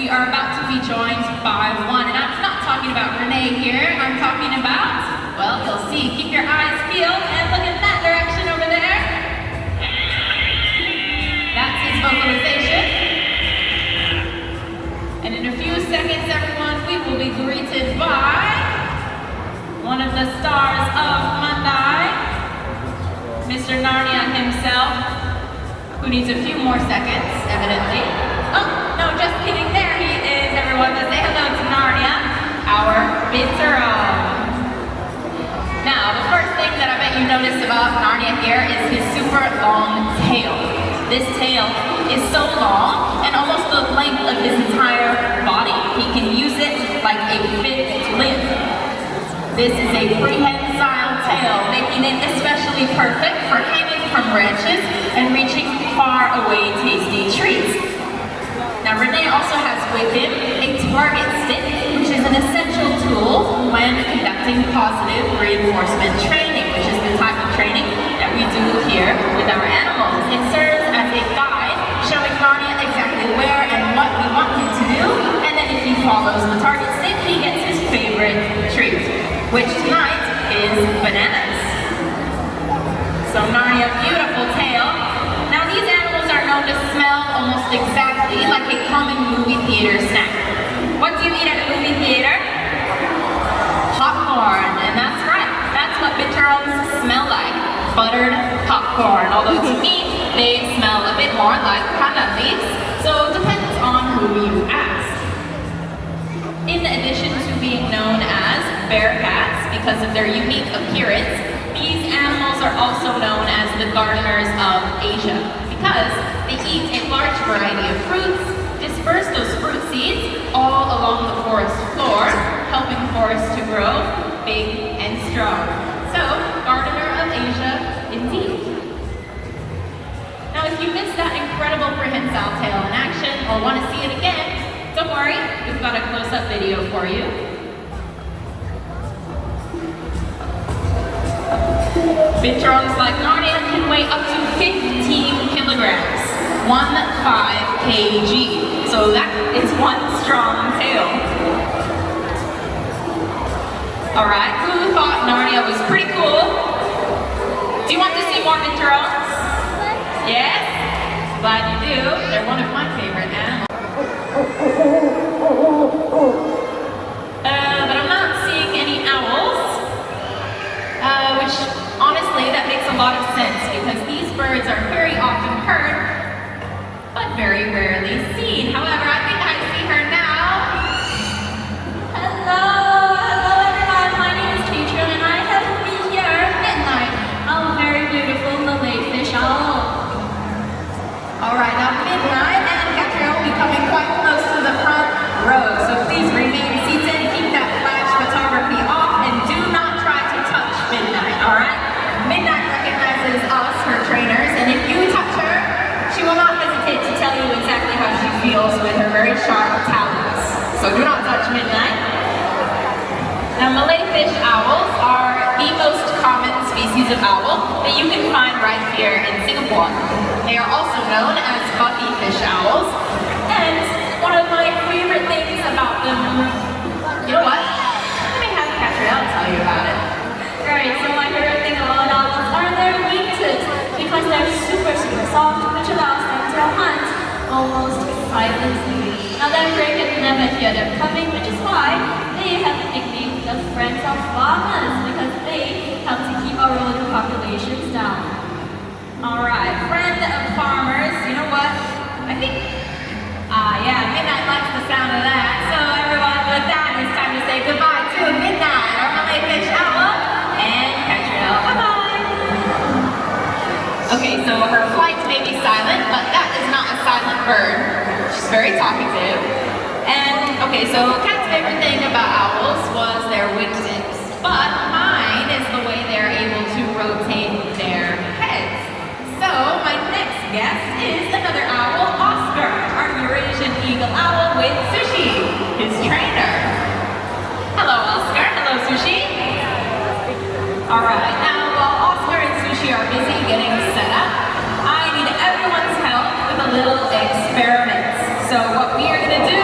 we are about to be joined by one. And I'm not talking about Renee here. I'm talking about, well, you'll see. Keep your eyes peeled and look in that direction over there. That's his vocalization. And in a few seconds, everyone, we will be greeted by one of the stars of Mandai, Mr. Narnia himself, who needs a few more seconds, evidently. Oh, no, just kidding, there he is, everyone. Let's say hello to Narnia, our Bitteron. Now, the first thing that I bet you noticed about Narnia here is his super long tail. This tail is so long and almost the length of his entire body. He can use it like a fifth limb. This is a prehensile tail, making it especially perfect for hanging from branches and reaching far away tasty treats. Now Renee also has with him a target stick, which is an essential tool when conducting positive reinforcement training, which is the type of training that we do here with our animals. It serves as a guide, showing Narnia exactly where and what we want him to do, and then if he follows the target stick, he gets his favorite treat, which tonight is bananas. So Narnia, beautiful tail. Now these animals are known to smell almost exactly like a common movie theater snack. What do you eat at a movie theater? Popcorn, and that's right. That's what Bitterons smell like. Buttered popcorn. Although to me, they smell a bit more like pandan leaves, so it depends on who you ask. In addition to being known as bear cats because of their unique appearance, these animals are also known as the gardeners of Asia because they eat a large variety of fruits, disperse those fruit seeds all along the forest floor, helping forests to grow big and strong. So, gardener of Asia indeed. Now if you missed that incredible prehensile tail in action or want to see it again, don't worry, we've got a close-up video for you. Bitterons like Narnia can weigh up to 15 kilograms, 15 kg. So that is one strong tail. Alright, who thought Narnia was pretty cool? Do you want to see more Bitterons? Yes? Glad you do. They're one of my favorite animals. But I'm not seeing any owls, which honestly that makes a lot of sense because these birds are very often heard, but very rarely seen. However, I think I see her now. Hello everyone, my name is Keitra and I have been here at Midnight, a very beautiful Malay fish owl. Alright, now Midnight and Katrina will be coming quite close to the front row, so please remain seated, keep that flash photography off, and do not try to touch Midnight, alright? Midnight recognizes us, her trainers, and if you touch her, she will not hesitate to tell you exactly how she feels with her very sharp talons. So do not touch Midnight. Now Malay fish owls are the most common species of owl that you can find right here in Singapore. They are also known as buffy fish owls, and one of my favorite things about them, you know what? Let me have Katrina tell you about it. Right, so my favorite thing about owls are their wingtips, because they're super soft, which allows them to hunt almost silently. Now their prey can never hear them coming, which is why they have the nickname the friends of farmers, because they help to keep our rodent populations down. Alright, friend of farmers, you know what? I think, yeah, Midnight likes the sound of that. So everyone, with that, it's time to say goodbye to Midnight, our Malay fish owl, and Katrina. Bye-bye! Okay, so her flight may be silent, but that is not a silent bird. She's very talkative. And, okay, so Kat's favorite thing about owls was their wingtips, but mine is the way they're able to rotate their heads. So, my next guest is another owl, Oscar, our Eurasian eagle owl with Sushi, his trainer. Hello, Oscar. Hello, Sushi. Alright, now while Oscar and Sushi are busy getting set up, I need everyone's help with a little experiment. So what we are going to do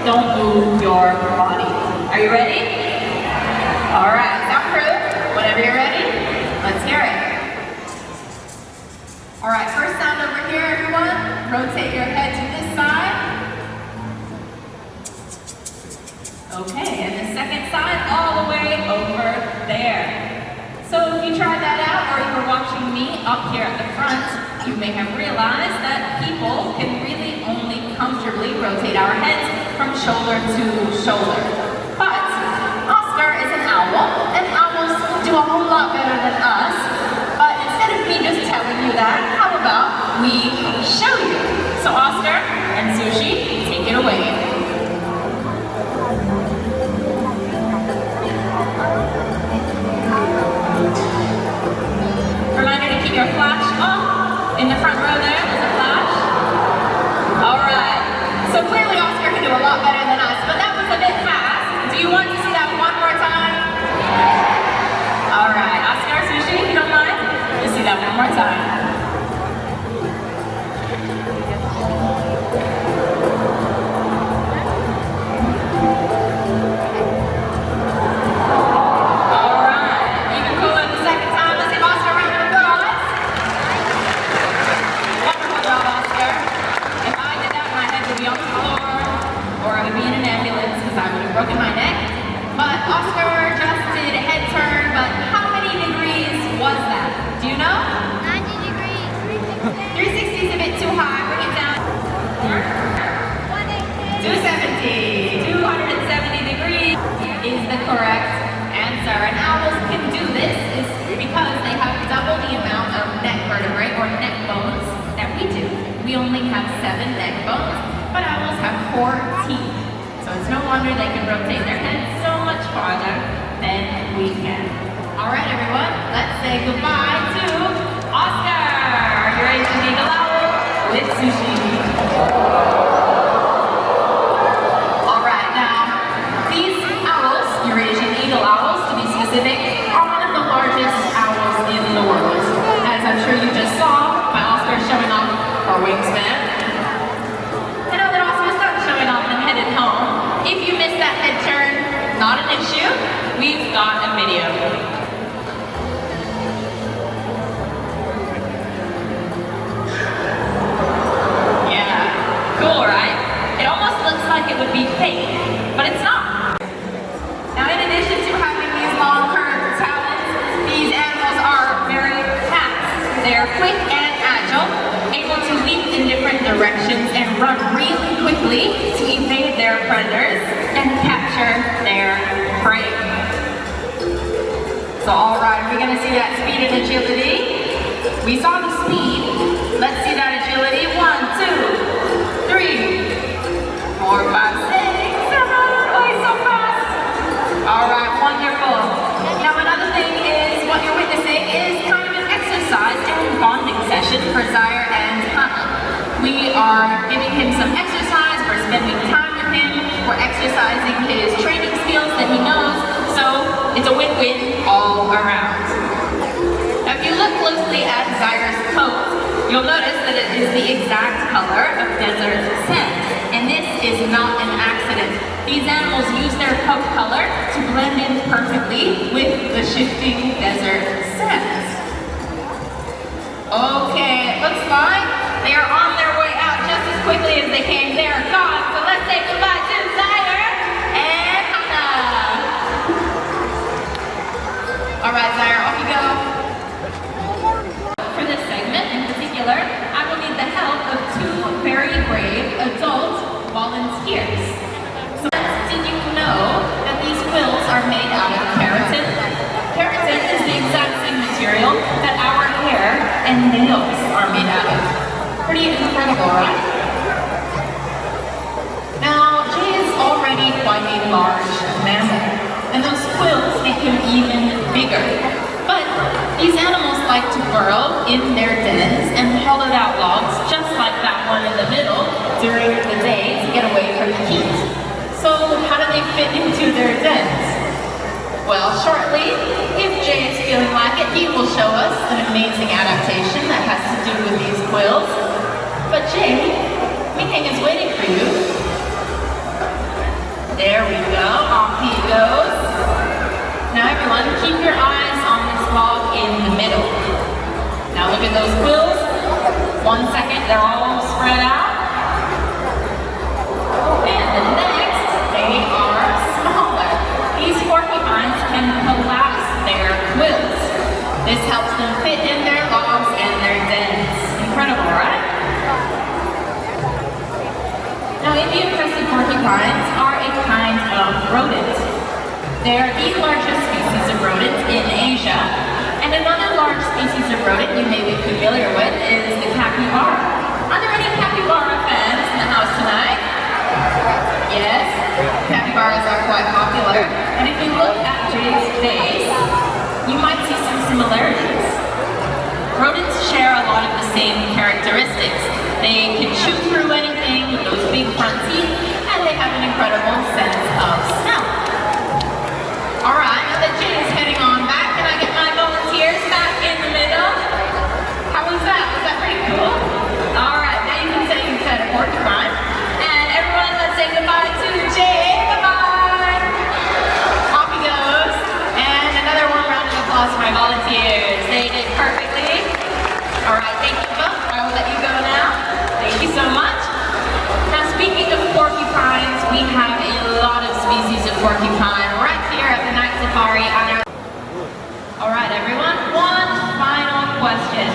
don't move your body. Are you ready? All right, sound crew, whenever you're ready, let's hear it. All right, first sound over here, everyone. Rotate your head to this side. Okay, and the second side all the way over there. So if you tried that out or you were watching me up here at the front, you may have realized that people can really only comfortably rotate our heads from shoulder to shoulder. But Oscar is an owl, and owls do a whole lot better than us. But instead of me just telling you that, how about we show you? So Oscar and Sushi, take it away. Reminder to keep your flash off. In the front row there's a flash. Alright. So clearly Oscar can do a lot better than us, but that was a bit fast. Do you want to see that one more time? Alright, Oscar, Sushi, if you don't mind, let's see that one more time. Broken my neck, but Oscar just did a head turn, but how many degrees was that? Do you know? 90 degrees. 360 is a bit too high, bring it down. 270. 270 degrees is the correct answer, and owls can do this is because they have double the amount of neck vertebrae or neck bones that we do. We only have 7 neck bones, but owls have 4 teeth. So it's no wonder they can rotate their heads so much farther than we can. All right, everyone, let's say goodbye to Oscar. Are you ready to eagle owl with Sushi? All right, now, these owls, Eurasian eagle owls to be specific, are one of the largest owls in the world. As I'm sure you just saw by Oscar showing off our wingspan. Home. If you missed that head turn, not an issue. We've got a video. Yeah, cool, right? It almost looks like it would be fake, but it's not. Now, in addition to having these long curved talons, these animals are very fast. They're quick and agile, able to leap in different directions and run really quickly to evade their predators and capture their prey. So alright, we're going to see that speed and agility. We saw the speed. Let's see that agility. 1, 2, 3, 4, 5, 6, 7. Oh, he's so fast. Alright, wonderful. Now another thing is what you're witnessing is kind of an exercise and bonding session for Zaire and Hannah. We are giving him some exercise, we're spending time with him, we're exercising his training skills that he knows, so it's a win-win all around. Now if you look closely at Zaire's coat, you'll notice that it is the exact color of desert sand, and this is not an accident. These animals use their coat color to blend in perfectly with the shifting desert sands. Okay, it looks like they are on their way out just as quickly as they came. They are gone. So let's say goodbye to Zaire and Hannah. All right, Zaire, off you go. For this segment in particular, I will need the help of 2 very brave adult volunteers. So did you know that these quills are made out of keratin? Keratin is the exact same material that our hair and nails are made out of. Pretty incredible, right? Now, Jay is already quite a large mammal, and those quills make him even bigger. But these animals like to burrow in their dens and hollowed out logs, just like that one in the middle, during the day to get away from the heat. So how do they fit into their dens? Well, shortly, if Jay is feeling like it, he will show us an amazing adaptation that has to do with these quills. But Jay, Ming is waiting for you. There we go, off he goes. Now everyone, keep your eyes on this log in the middle. Now look at those quills. 1 second, they're all spread out. And the next, they are smaller. These porcupines can collapse their quills. This helps them fit in their logs and their dens. Incredible, right? Now, Indian-crested porcupines are a kind of rodent. They are the largest species of rodent in Asia. And another large species of rodent you may be familiar with is the capybara. Are there any capybara fans in the house tonight? Yes, capybaras are quite popular. And if you look at Jay's face, you might see some similarities. Rodents share a lot of the same characteristics. They can chew through anything with those big front teeth, and they have an incredible sense of smell. Alright, now that Jay is heading on back, can I get my volunteers back in the middle? How was that? Was that pretty cool? Alright, now you can say you said a porcupine. And everyone, let's say goodbye to Jay. Bye-bye! Off he goes. And another warm round of applause for my volunteers. They did perfectly. Alright, thank you both. I will let you go now. Thank you so much. Now speaking of porcupines, we have a lot of species of porcupine right here at the Night Safari on our... Alright everyone, one final question.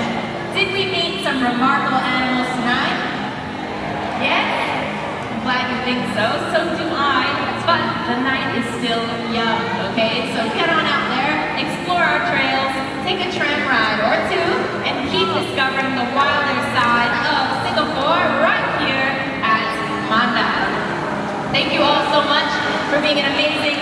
Did we meet some remarkable animals tonight? Yes? I'm glad you think so. So do I. But the night is still young, okay? So get on out there, explore our trails, take a tram ride or two, and keep discovering the wilder side of Singapore right here at Mandai. Thank you all so much for being an amazing